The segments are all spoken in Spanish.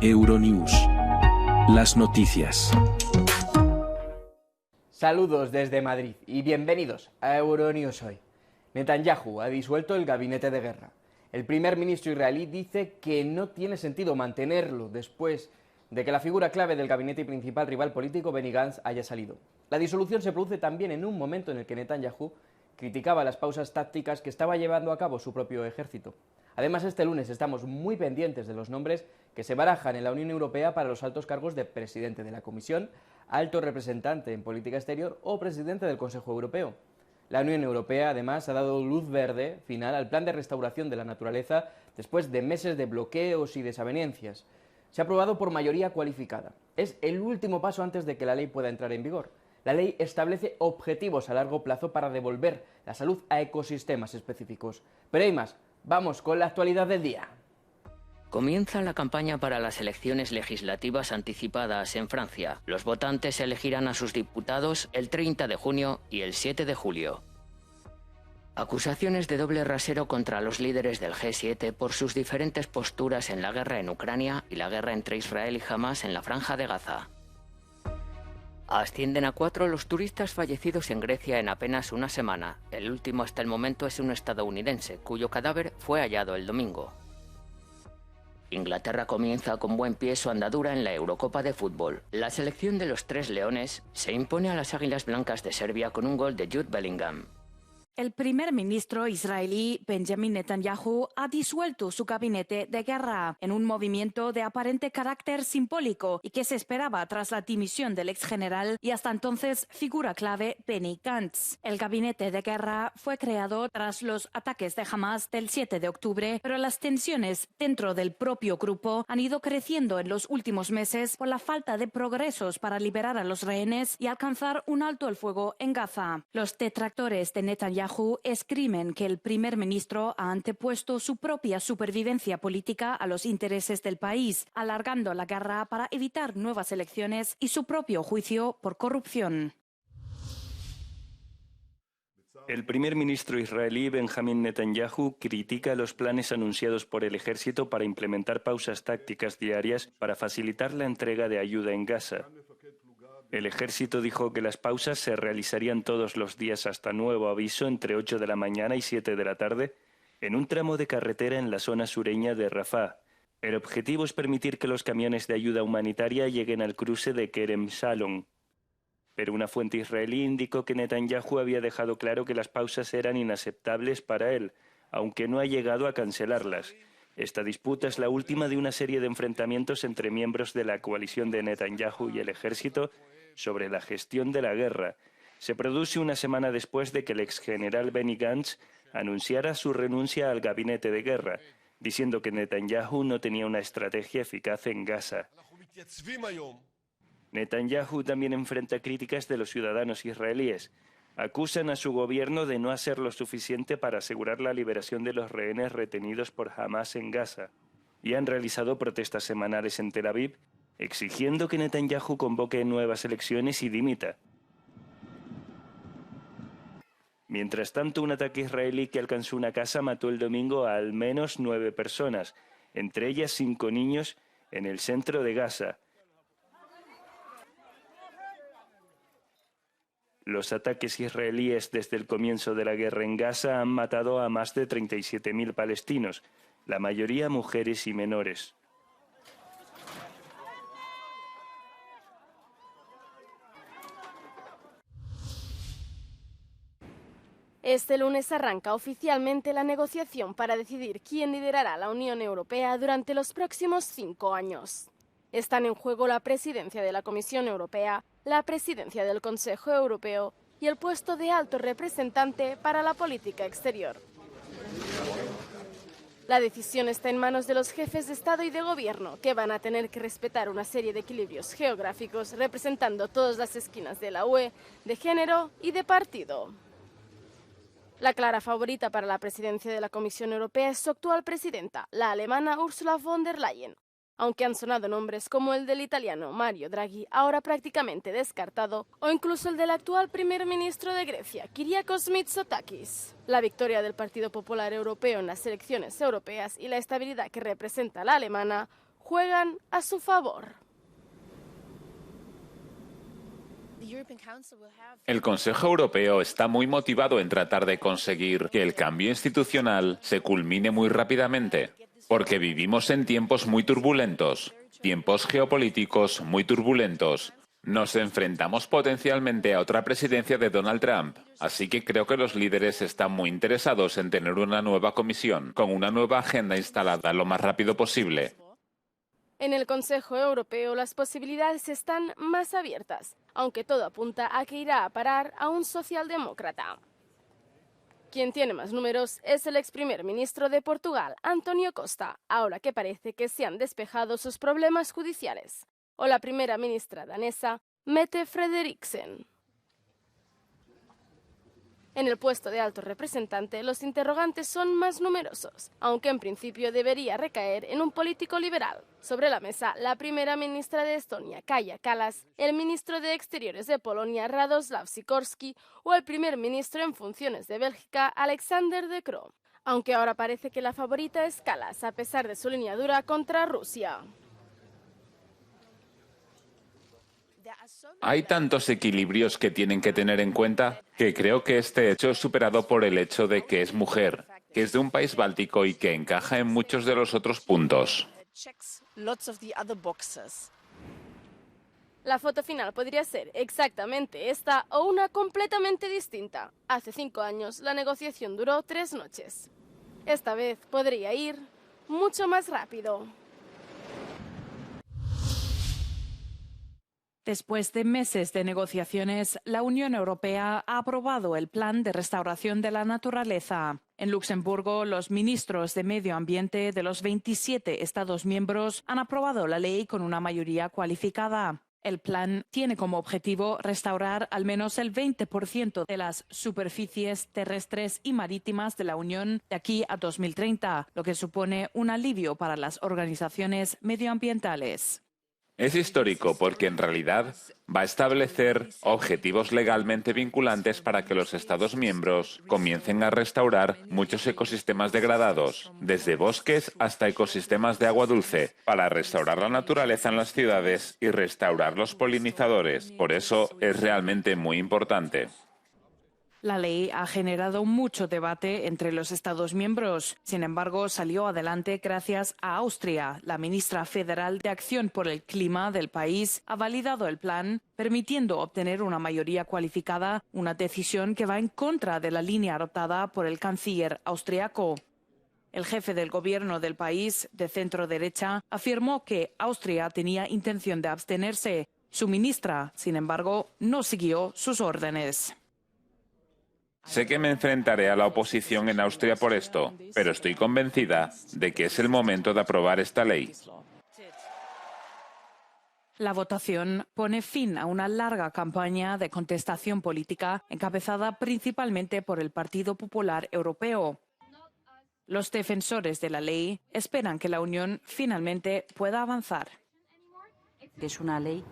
Euronews. Las noticias. Saludos desde Madrid y bienvenidos a Euronews hoy. Netanyahu ha disuelto el gabinete de guerra. El primer ministro israelí dice que no tiene sentido mantenerlo después de que la figura clave del gabinete y principal rival político, Benny Gantz, haya salido. La disolución se produce también en un momento en el que Netanyahu criticaba las pausas tácticas que estaba llevando a cabo su propio ejército. Además, este lunes estamos muy pendientes de los nombres que se barajan en la Unión Europea para los altos cargos de presidente de la Comisión, alto representante en política exterior o presidente del Consejo Europeo. La Unión Europea, además, ha dado luz verde final al plan de restauración de la naturaleza después de meses de bloqueos y desavenencias. Se ha aprobado por mayoría cualificada. Es el último paso antes de que la ley pueda entrar en vigor. La ley establece objetivos a largo plazo para devolver la salud a ecosistemas específicos. Pero hay más. Vamos con la actualidad del día. Comienza la campaña para las elecciones legislativas anticipadas en Francia. Los votantes elegirán a sus diputados el 30 de junio y el 7 de julio. Acusaciones de doble rasero contra los líderes del G7 por sus diferentes posturas en la guerra en Ucrania y la guerra entre Israel y Hamás en la Franja de Gaza. Ascienden a 4 los turistas fallecidos en Grecia en apenas una semana. El último hasta el momento es un estadounidense, cuyo cadáver fue hallado el domingo. Inglaterra comienza con buen pie su andadura en la Eurocopa de fútbol. La selección de los Tres Leones se impone a las Águilas Blancas de Serbia con un gol de Jude Bellingham. El primer ministro israelí Benjamin Netanyahu ha disuelto su gabinete de guerra en un movimiento de aparente carácter simbólico y que se esperaba tras la dimisión del ex general y hasta entonces figura clave Benny Gantz. El gabinete de guerra fue creado tras los ataques de Hamás del 7 de octubre, pero las tensiones dentro del propio grupo han ido creciendo en los últimos meses por la falta de progresos para liberar a los rehenes y alcanzar un alto el fuego en Gaza. Los detractores de Netanyahu escriben que el primer ministro ha antepuesto su propia supervivencia política a los intereses del país, alargando la guerra para evitar nuevas elecciones y su propio juicio por corrupción. El primer ministro israelí Benjamin Netanyahu critica los planes anunciados por el ejército para implementar pausas tácticas diarias para facilitar la entrega de ayuda en Gaza. El ejército dijo que las pausas se realizarían todos los días hasta nuevo aviso entre 8 de la mañana y 7 de la tarde en un tramo de carretera en la zona sureña de Rafah. El objetivo es permitir que los camiones de ayuda humanitaria lleguen al cruce de Kerem Shalom. Pero una fuente israelí indicó que Netanyahu había dejado claro que las pausas eran inaceptables para él, aunque no ha llegado a cancelarlas. Esta disputa es la última de una serie de enfrentamientos entre miembros de la coalición de Netanyahu y el ejército sobre la gestión de la guerra. Se produce una semana después de que el exgeneral Benny Gantz anunciara su renuncia al gabinete de guerra, diciendo que Netanyahu no tenía una estrategia eficaz en Gaza. Netanyahu también enfrenta críticas de los ciudadanos israelíes. Acusan a su gobierno de no hacer lo suficiente para asegurar la liberación de los rehenes retenidos por Hamás en Gaza y han realizado protestas semanales en Tel Aviv exigiendo que Netanyahu convoque nuevas elecciones y dimita. Mientras tanto, un ataque israelí que alcanzó una casa mató el domingo a al menos 9 personas, entre ellas 5 niños, en el centro de Gaza. Los ataques israelíes desde el comienzo de la guerra en Gaza han matado a más de 37.000 palestinos, la mayoría mujeres y menores. Este lunes arranca oficialmente la negociación para decidir quién liderará la Unión Europea durante los próximos 5 años. Están en juego la presidencia de la Comisión Europea, la presidencia del Consejo Europeo y el puesto de alto representante para la política exterior. La decisión está en manos de los jefes de Estado y de Gobierno, que van a tener que respetar una serie de equilibrios geográficos representando todas las esquinas de la UE, de género y de partido. La clara favorita para la presidencia de la Comisión Europea es su actual presidenta, la alemana Ursula von der Leyen, aunque han sonado nombres como el del italiano Mario Draghi, ahora prácticamente descartado, o incluso el del actual primer ministro de Grecia, Kyriakos Mitsotakis. La victoria del Partido Popular Europeo en las elecciones europeas y la estabilidad que representa la alemana juegan a su favor. El Consejo Europeo está muy motivado en tratar de conseguir que el cambio institucional se culmine muy rápidamente, porque vivimos en tiempos muy turbulentos, tiempos geopolíticos muy turbulentos. Nos enfrentamos potencialmente a otra presidencia de Donald Trump, así que creo que los líderes están muy interesados en tener una nueva comisión, con una nueva agenda instalada lo más rápido posible. En el Consejo Europeo las posibilidades están más abiertas, aunque todo apunta a que irá a parar a un socialdemócrata. Quien tiene más números es el ex primer ministro de Portugal, António Costa, ahora que parece que se han despejado sus problemas judiciales, o la primera ministra danesa, Mette Frederiksen. En el puesto de alto representante, los interrogantes son más numerosos, aunque en principio debería recaer en un político liberal. Sobre la mesa, la primera ministra de Estonia, Kaja Kallas, el ministro de Exteriores de Polonia, Radoslav Sikorski, o el primer ministro en funciones de Bélgica, Alexander De Croo. Aunque ahora parece que la favorita es Kallas, a pesar de su línea dura contra Rusia. Hay tantos equilibrios que tienen que tener en cuenta que creo que este hecho es superado por el hecho de que es mujer, que es de un país báltico y que encaja en muchos de los otros puntos. La foto final podría ser exactamente esta o una completamente distinta. Hace 5 años la negociación duró 3 noches. Esta vez podría ir mucho más rápido. Después de meses de negociaciones, la Unión Europea ha aprobado el Plan de Restauración de la Naturaleza. En Luxemburgo, los ministros de Medio Ambiente de los 27 Estados miembros han aprobado la ley con una mayoría cualificada. El plan tiene como objetivo restaurar al menos el 20% de las superficies terrestres y marítimas de la Unión de aquí a 2030, lo que supone un alivio para las organizaciones medioambientales. Es histórico porque en realidad va a establecer objetivos legalmente vinculantes para que los Estados miembros comiencen a restaurar muchos ecosistemas degradados, desde bosques hasta ecosistemas de agua dulce, para restaurar la naturaleza en las ciudades y restaurar los polinizadores. Por eso es realmente muy importante. La ley ha generado mucho debate entre los Estados miembros. Sin embargo, salió adelante gracias a Austria. La ministra federal de Acción por el Clima del país ha validado el plan, permitiendo obtener una mayoría cualificada, una decisión que va en contra de la línea adoptada por el canciller austriaco. El jefe del gobierno del país, de centro derecha, afirmó que Austria tenía intención de abstenerse. Su ministra, sin embargo, no siguió sus órdenes. Sé que me enfrentaré a la oposición en Austria por esto, pero estoy convencida de que es el momento de aprobar esta ley. La votación pone fin a una larga campaña de contestación política encabezada principalmente por el Partido Popular Europeo. Los defensores de la ley esperan que la Unión finalmente pueda avanzar. Es una ley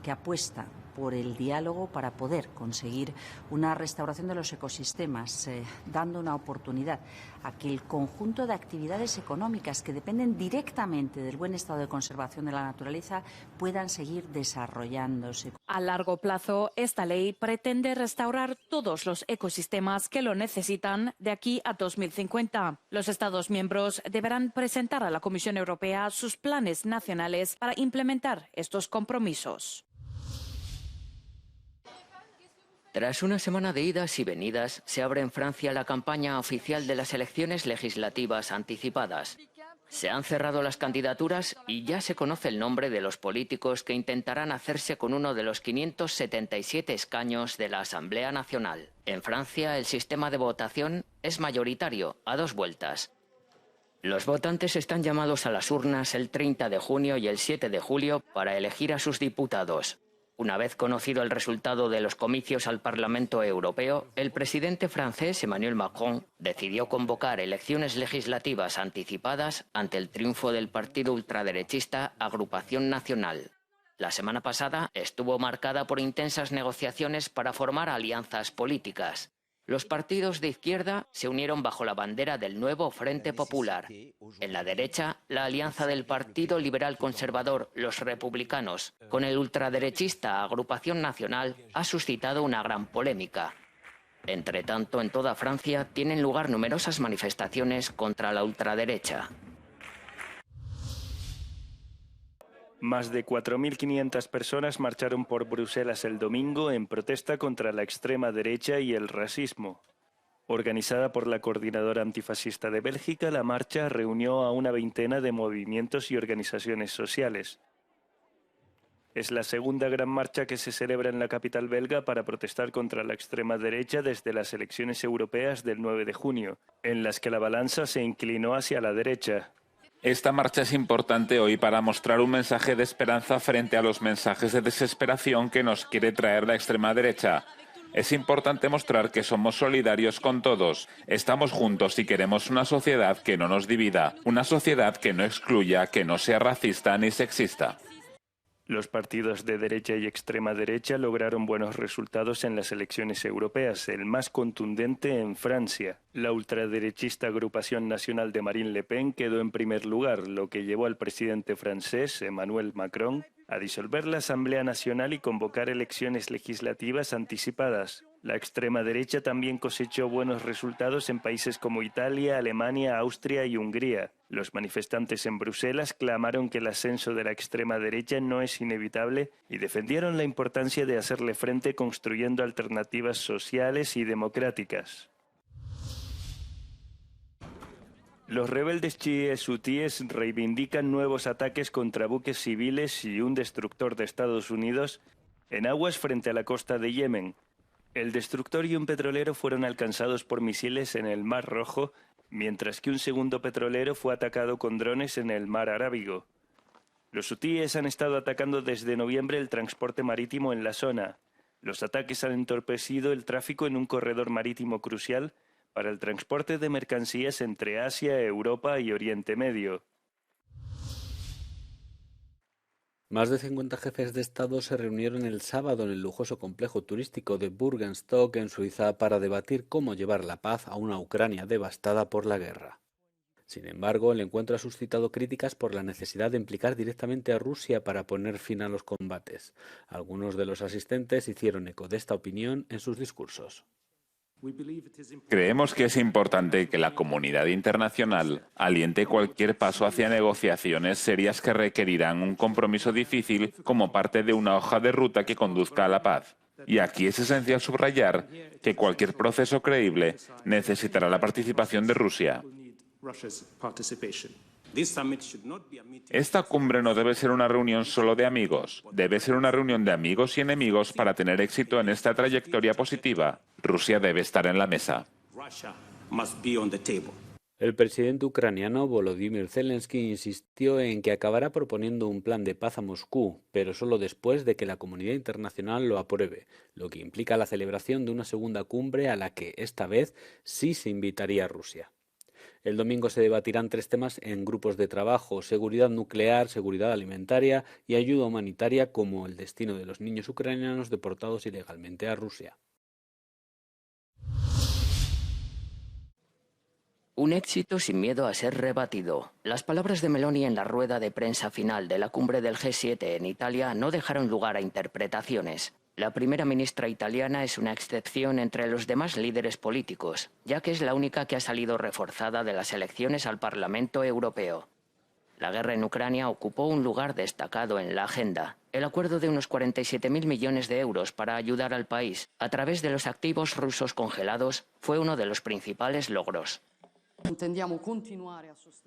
que apuesta por el diálogo para poder conseguir una restauración de los ecosistemas, dando una oportunidad a que el conjunto de actividades económicas que dependen directamente del buen estado de conservación de la naturaleza puedan seguir desarrollándose. A largo plazo, esta ley pretende restaurar todos los ecosistemas que lo necesitan de aquí a 2050. Los Estados miembros deberán presentar a la Comisión Europea sus planes nacionales para implementar estos compromisos. Tras una semana de idas y venidas, se abre en Francia la campaña oficial de las elecciones legislativas anticipadas. Se han cerrado las candidaturas y ya se conoce el nombre de los políticos que intentarán hacerse con uno de los 577 escaños de la Asamblea Nacional. En Francia, el sistema de votación es mayoritario, a 2 vueltas. Los votantes están llamados a las urnas el 30 de junio y el 7 de julio para elegir a sus diputados. Una vez conocido el resultado de los comicios al Parlamento Europeo, el presidente francés Emmanuel Macron decidió convocar elecciones legislativas anticipadas ante el triunfo del partido ultraderechista Agrupación Nacional. La semana pasada estuvo marcada por intensas negociaciones para formar alianzas políticas. Los partidos de izquierda se unieron bajo la bandera del nuevo Frente Popular. En la derecha, la alianza del Partido Liberal Conservador, los Republicanos, con el ultraderechista Agrupación Nacional, ha suscitado una gran polémica. Entre tanto, en toda Francia tienen lugar numerosas manifestaciones contra la ultraderecha. Más de 4.500 personas marcharon por Bruselas el domingo en protesta contra la extrema derecha y el racismo. Organizada por la Coordinadora Antifascista de Bélgica, la marcha reunió a una veintena de movimientos y organizaciones sociales. Es la segunda gran marcha que se celebra en la capital belga para protestar contra la extrema derecha desde las elecciones europeas del 9 de junio, en las que la balanza se inclinó hacia la derecha. Esta marcha es importante hoy para mostrar un mensaje de esperanza frente a los mensajes de desesperación que nos quiere traer la extrema derecha. Es importante mostrar que somos solidarios con todos. Estamos juntos y queremos una sociedad que no nos divida, una sociedad que no excluya, que no sea racista ni sexista. Los partidos de derecha y extrema derecha lograron buenos resultados en las elecciones europeas, el más contundente en Francia. La ultraderechista Agrupación Nacional de Marine Le Pen quedó en primer lugar, lo que llevó al presidente francés, Emmanuel Macron, a disolver la Asamblea Nacional y convocar elecciones legislativas anticipadas. La extrema derecha también cosechó buenos resultados en países como Italia, Alemania, Austria y Hungría. Los manifestantes en Bruselas clamaron que el ascenso de la extrema derecha no es inevitable y defendieron la importancia de hacerle frente construyendo alternativas sociales y democráticas. Los rebeldes chiíes hutíes reivindican nuevos ataques contra buques civiles y un destructor de Estados Unidos en aguas frente a la costa de Yemen. El destructor y un petrolero fueron alcanzados por misiles en el Mar Rojo, mientras que un segundo petrolero fue atacado con drones en el Mar Arábigo. Los hutíes han estado atacando desde noviembre el transporte marítimo en la zona. Los ataques han entorpecido el tráfico en un corredor marítimo crucial para el transporte de mercancías entre Asia, Europa y Oriente Medio. Más de 50 jefes de Estado se reunieron el sábado en el lujoso complejo turístico de Bürgenstock en Suiza para debatir cómo llevar la paz a una Ucrania devastada por la guerra. Sin embargo, el encuentro ha suscitado críticas por la necesidad de implicar directamente a Rusia para poner fin a los combates. Algunos de los asistentes hicieron eco de esta opinión en sus discursos. Creemos que es importante que la comunidad internacional aliente cualquier paso hacia negociaciones serias que requerirán un compromiso difícil como parte de una hoja de ruta que conduzca a la paz. Y aquí es esencial subrayar que cualquier proceso creíble necesitará la participación de Rusia. Esta cumbre no debe ser una reunión solo de amigos, debe ser una reunión de amigos y enemigos para tener éxito en esta trayectoria positiva. Rusia debe estar en la mesa. El presidente ucraniano Volodymyr Zelensky insistió en que acabará proponiendo un plan de paz a Moscú, pero solo después de que la comunidad internacional lo apruebe, lo que implica la celebración de una segunda cumbre a la que esta vez sí se invitaría a Rusia. El domingo se debatirán 3 temas en grupos de trabajo: seguridad nuclear, seguridad alimentaria y ayuda humanitaria, como el destino de los niños ucranianos deportados ilegalmente a Rusia. Un éxito sin miedo a ser rebatido. Las palabras de Meloni en la rueda de prensa final de la cumbre del G7 en Italia no dejaron lugar a interpretaciones. La primera ministra italiana es una excepción entre los demás líderes políticos, ya que es la única que ha salido reforzada de las elecciones al Parlamento Europeo. La guerra en Ucrania ocupó un lugar destacado en la agenda. El acuerdo de unos 47.000 millones de euros para ayudar al país a través de los activos rusos congelados fue uno de los principales logros.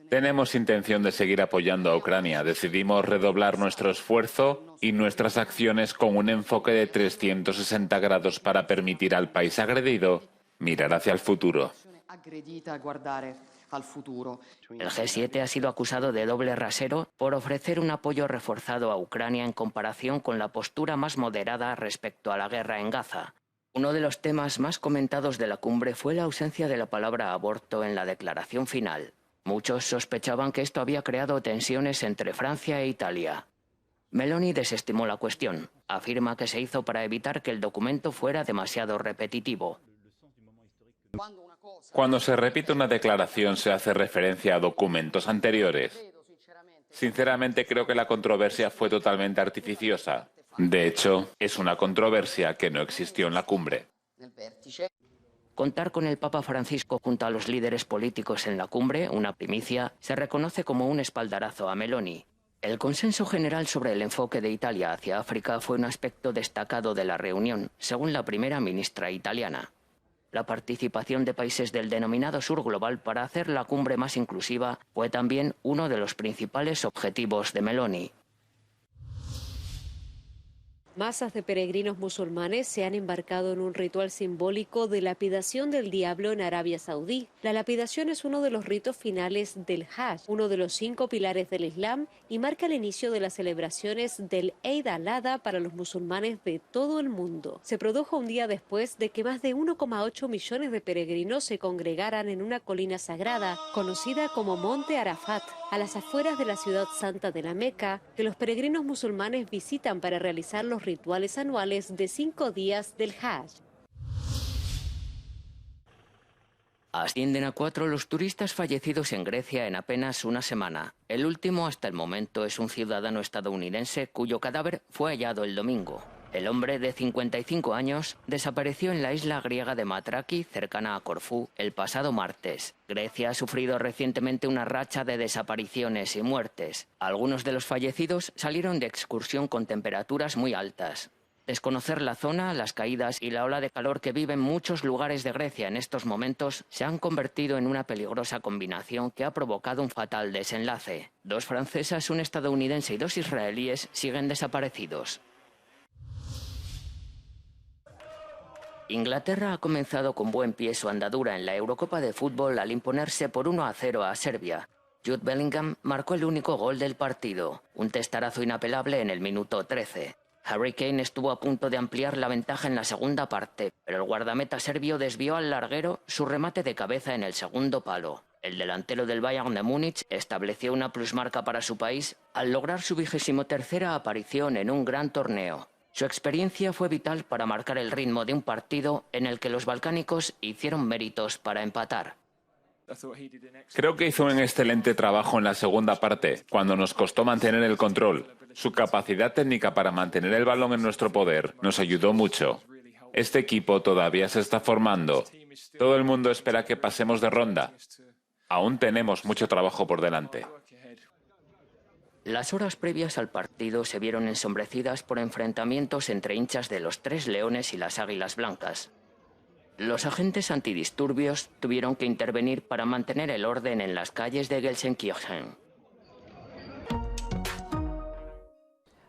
Tenemos intención de seguir apoyando a Ucrania. Decidimos redoblar nuestro esfuerzo y nuestras acciones con un enfoque de 360 grados para permitir al país agredido mirar hacia el futuro. El G7 ha sido acusado de doble rasero por ofrecer un apoyo reforzado a Ucrania en comparación con la postura más moderada respecto a la guerra en Gaza. Uno de los temas más comentados de la cumbre fue la ausencia de la palabra aborto en la declaración final. Muchos sospechaban que esto había creado tensiones entre Francia e Italia. Meloni desestimó la cuestión. Afirma que se hizo para evitar que el documento fuera demasiado repetitivo. Cuando se repite una declaración se hace referencia a documentos anteriores. Sinceramente creo que la controversia fue totalmente artificiosa. De hecho, es una controversia que no existió en la cumbre. Contar con el Papa Francisco junto a los líderes políticos en la cumbre, una primicia, se reconoce como un espaldarazo a Meloni. El consenso general sobre el enfoque de Italia hacia África fue un aspecto destacado de la reunión, según la primera ministra italiana. La participación de países del denominado Sur Global para hacer la cumbre más inclusiva fue también uno de los principales objetivos de Meloni. Masas de peregrinos musulmanes se han embarcado en un ritual simbólico de lapidación del diablo en Arabia Saudí. La lapidación es uno de los ritos finales del Hajj, uno de los 5 pilares del Islam, y marca el inicio de las celebraciones del Eid al-Adha para los musulmanes de todo el mundo. Se produjo un día después de que más de 1,8 millones de peregrinos se congregaran en una colina sagrada, conocida como Monte Arafat, a las afueras de la ciudad santa de la Meca, que los peregrinos musulmanes visitan para realizar los rituales anuales de 5 días del Hajj. Ascienden a 4 los turistas fallecidos en Grecia en apenas una semana. El último hasta el momento es un ciudadano estadounidense cuyo cadáver fue hallado el domingo. El hombre de 55 años desapareció en la isla griega de Matraki, cercana a Corfú, el pasado martes. Grecia ha sufrido recientemente una racha de desapariciones y muertes. Algunos de los fallecidos salieron de excursión con temperaturas muy altas. Desconocer la zona, las caídas y la ola de calor que viven muchos lugares de Grecia en estos momentos se han convertido en una peligrosa combinación que ha provocado un fatal desenlace. 2 francesas, un estadounidense y 2 israelíes siguen desaparecidos. Inglaterra ha comenzado con buen pie su andadura en la Eurocopa de fútbol al imponerse por 1-0 a Serbia. Jude Bellingham marcó el único gol del partido, un testarazo inapelable en el minuto 13. Harry Kane estuvo a punto de ampliar la ventaja en la segunda parte, pero el guardameta serbio desvió al larguero su remate de cabeza en el segundo palo. El delantero del Bayern de Múnich estableció una plusmarca para su país al lograr su 23ª aparición en un gran torneo. Su experiencia fue vital para marcar el ritmo de un partido en el que los balcánicos hicieron méritos para empatar. Creo que hizo un excelente trabajo en la segunda parte, cuando nos costó mantener el control. Su capacidad técnica para mantener el balón en nuestro poder nos ayudó mucho. Este equipo todavía se está formando. Todo el mundo espera que pasemos de ronda. Aún tenemos mucho trabajo por delante. Las horas previas al partido se vieron ensombrecidas por enfrentamientos entre hinchas de los 3 Leones y las Águilas Blancas. Los agentes antidisturbios tuvieron que intervenir para mantener el orden en las calles de Gelsenkirchen.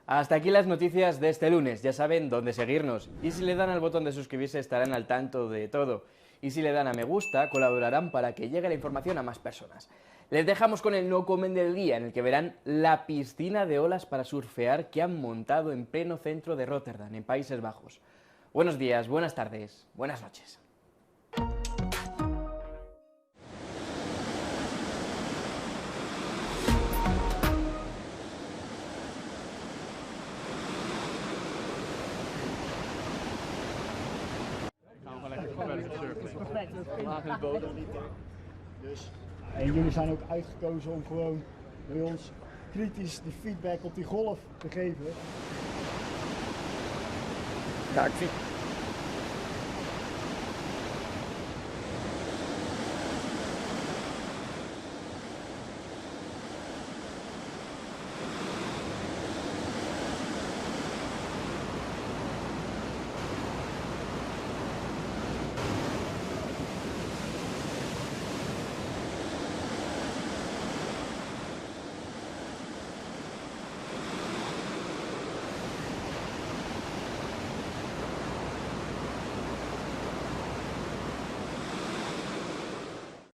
Hasta aquí las noticias de este lunes. Ya saben dónde seguirnos. Y si le dan al botón de suscribirse estarán al tanto de todo. Y si le dan a me gusta, colaborarán para que llegue la información a más personas. Les dejamos con el no comen del día, en el que verán la piscina de olas para surfear que han montado en pleno centro de Rotterdam, en Países Bajos. Buenos días, buenas tardes, buenas noches. En jullie zijn ook uitgekozen om gewoon bij ons kritisch de feedback op die golf te geven. Ja, ik vind